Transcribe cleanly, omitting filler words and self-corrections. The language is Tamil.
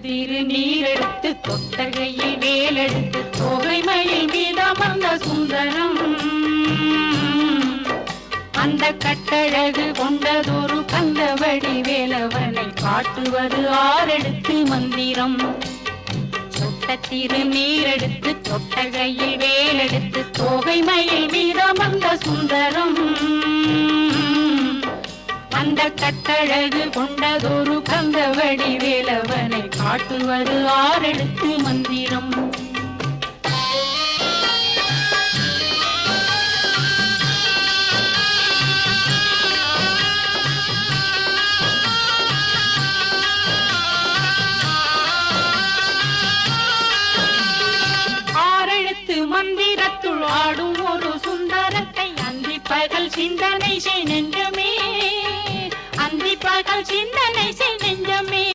திருநீரெடுத்து தொட்டகையில் வேலெடுத்து தோகைமயில் மீதமர்ந்த சுந்தரம் அந்த கட்டழகு கொண்டதொரு கந்தவடி வேலவனை காட்டுவது ஆறெடுத்து மந்திரம் தொட்ட திருநீரெடுத்து தொட்டகையில் வேலெடுத்து தோகைமயில் மீதமர்ந்த சுந்தரம் அந்த கட்டழகு கொண்டதொரு கந்தவடி வேலவனை காட்டுவது ஆறெடுத்து மந்திரம் ஆறெழுத்து மந்திரத்துள் ஆடும் ஒரு சுந்தரத்தை அந்தி பகல் சிந்தனை செய் நெஞ்சமே அந்தி பகல் சிந்தனை செய் நெஞ்சமே